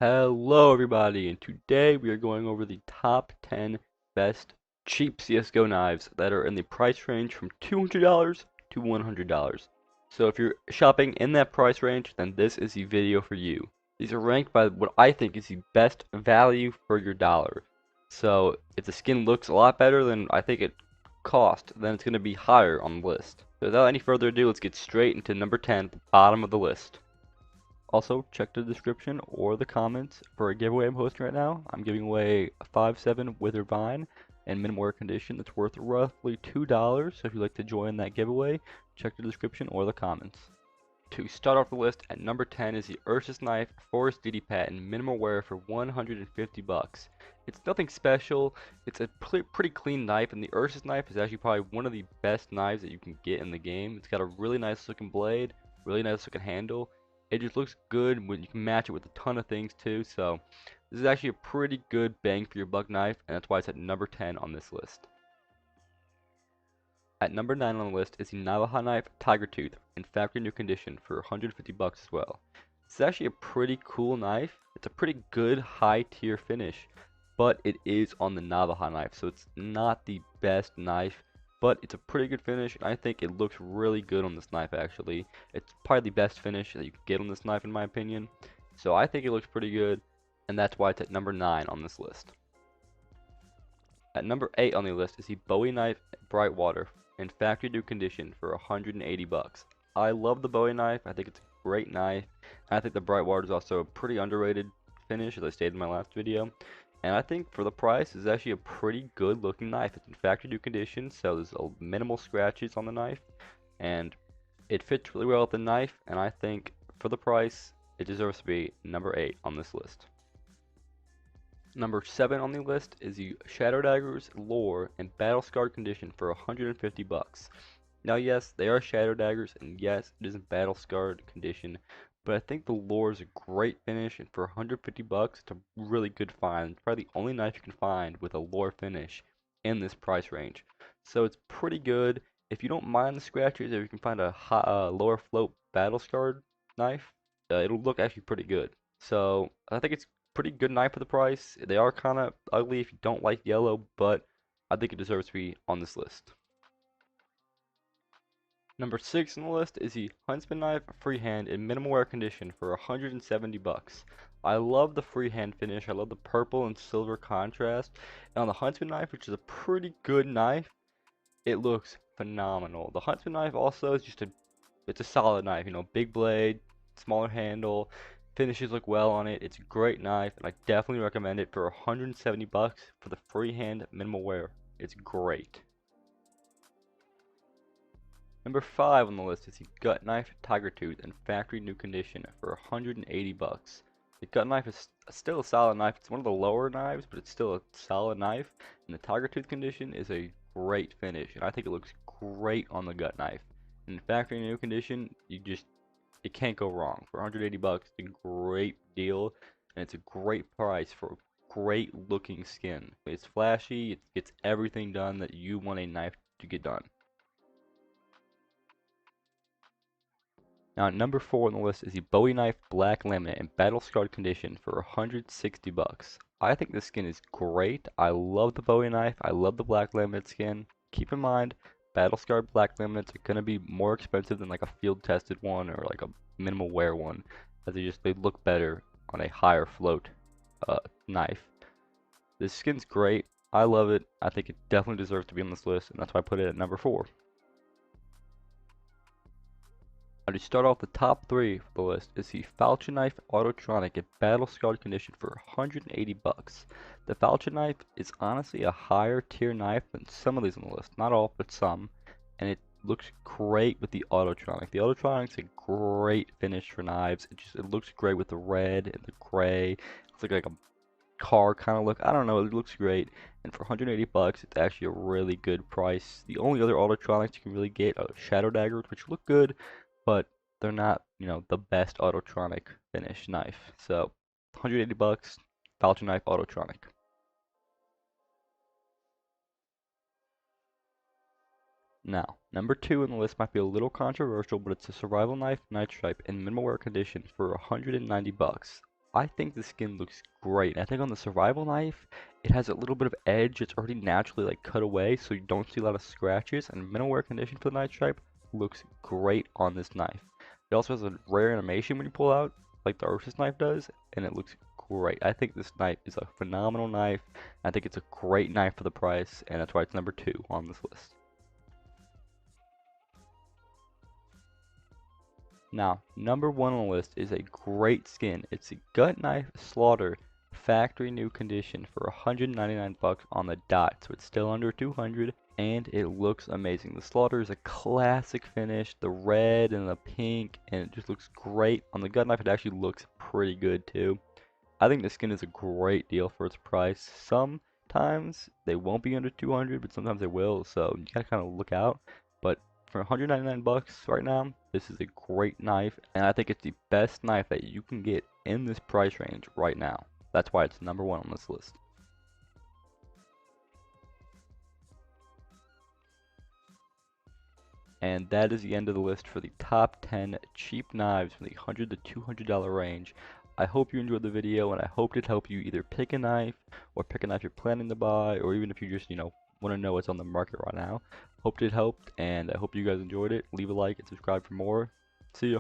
Hello everybody, and today we are going over the top 10 best cheap CSGO knives that are in the price range from $200 to $100. So if you're shopping in that price range, then this is the video for you. These are ranked by what I think is the best value for your dollar. So if the skin looks a lot better than I think it cost, then it's going to be higher on the list. So without any further ado, let's get straight into number 10, the bottom of the list. Also, check the description or the comments for a giveaway I'm hosting right now. I'm giving away a 5.7 Wither Vine in minimum wear condition that's worth roughly $2. So if you'd like to join that giveaway, check the description or the comments. To start off the list, at number 10 is the Ursus Knife Forest DD Patent minimal wear for 150 bucks. It's nothing special. It's a pretty clean knife, and the Ursus knife is actually probably one of the best knives that you can get in the game. It's got a really nice looking blade, really nice looking handle. It just looks good when you can match it with a ton of things too. So this is actually a pretty good bang for your buck knife, and that's why it's at number 10 on this list. At number 9 on the list is the Navaja knife Tiger Tooth in factory new condition for 150 bucks as well. It's actually a pretty cool knife. It's a pretty good high tier finish, but it is on the Navaja knife, so it's not the best knife, but it's a pretty good finish, and I think it looks really good on this knife actually. It's probably the best finish that you can get on this knife in my opinion. So I think it looks pretty good, and that's why it's at number 9 on this list. At number 8 on the list is the Bowie knife Brightwater in factory new condition for 180 bucks. I love the Bowie knife. I think it's a great knife. I think the Brightwater is also a pretty underrated finish, as I stated in my last video. And I think for the price, it's actually a pretty good looking knife. It's in factory new condition, so there's minimal scratches on the knife, and it fits really well with the knife. And I think for the price, it deserves to be number 8 on this list. Number 7 on the list is the Shadow Daggers Lore in Battle Scarred condition for 150 bucks. Now yes, they are Shadow Daggers, and yes, it is in Battle Scarred condition, but I think the Lore is a great finish, and for 150 bucks, it's a really good find. It's probably the only knife you can find with a Lore finish in this price range. So it's pretty good. If you don't mind the scratches, if you can find a Lower Float Battle Scarred knife, it'll look actually pretty good. So I think it's pretty good knife for the price. They are kind of ugly if you don't like yellow, but I think it deserves to be on this list. Number 6 on the list is the Huntsman knife freehand in minimal wear condition for 170 bucks. I love the freehand finish. I love the purple and silver contrast. And on the Huntsman knife, which is a pretty good knife, it looks phenomenal. The Huntsman knife also is it's a solid knife, big blade, smaller handle, finishes look well on it. It's a great knife, and I definitely recommend it for 170 bucks for the freehand minimal wear. It's great. Number 5 on the list is the Gut Knife Tiger Tooth in factory new condition for 180 bucks. The Gut Knife is still a solid knife. It's one of the lower knives, but it's still a solid knife. And the Tiger Tooth condition is a great finish, and I think it looks great on the Gut Knife. In factory new condition, it can't go wrong. For 180 bucks, it's a great deal, and it's a great price for great looking skin. It's flashy, it gets everything done that you want a knife to get done. Now, number 4 on the list is the Bowie Knife Black Laminate in battle scarred condition for 160 bucks. I think this skin is great. I love the Bowie knife. I love the black laminate skin. Keep in mind, battle scarred black laminates are gonna be more expensive than like a field tested one or like a minimal wear one, as they look better on a higher float knife. This skin's great. I love it. I think it definitely deserves to be on this list, and that's why I put it at number 4. Now to start off the top 3 for the list is the Falchion Knife Autotronic in battle scarred condition for 180 bucks. The Falchion Knife is honestly a higher tier knife than some of these on the list, not all, but some, and it looks great with the Autotronic. The Autotronic's a great finish for knives. It looks great with the red and the gray. It's like a car kind of look. I don't know, it looks great. And for 180 bucks, it's actually a really good price. The only other Autotronics you can really get are Shadow Daggers, which look good, but they're not, the best Autotronic finish knife. So 180 bucks, Falchion Knife Autotronic. Now, number 2 on the list might be a little controversial, but it's a survival knife Night Stripe in minimal wear condition for 190 bucks. I think the skin looks great. I think on the survival knife, it has a little bit of edge. It's already naturally like cut away, so you don't see a lot of scratches. And minimal wear condition for the knife stripe looks great on this knife. It also has a rare animation when you pull out, like the Ursus knife does, and it looks great. I think this knife is a phenomenal knife. I think it's a great knife for the price, and that's why it's number 2 on this list. Now, number 1 on the list is a great skin. It's a gut knife Slaughter factory new condition for 199 bucks on the dot, so it's still under 200, and it looks amazing. The Slaughter is a classic finish, the red and the pink, and it just looks great. On the gut knife, it actually looks pretty good too. I think the skin is a great deal for its price. Sometimes they won't be under 200, but sometimes they will, so you gotta kind of look out. But for 199 bucks right now, this is a great knife, and I think it's the best knife that you can get in this price range right now. That's why it's number 1 on this list. And that is the end of the list for the top 10 cheap knives from the $100 to $200 range. I hope you enjoyed the video, and I hope it helped you either pick a knife, or pick a knife you're planning to buy, or even if you just, want to know what's on the market right now. Hope it helped, and I hope you guys enjoyed it. Leave a like and subscribe for more. See ya.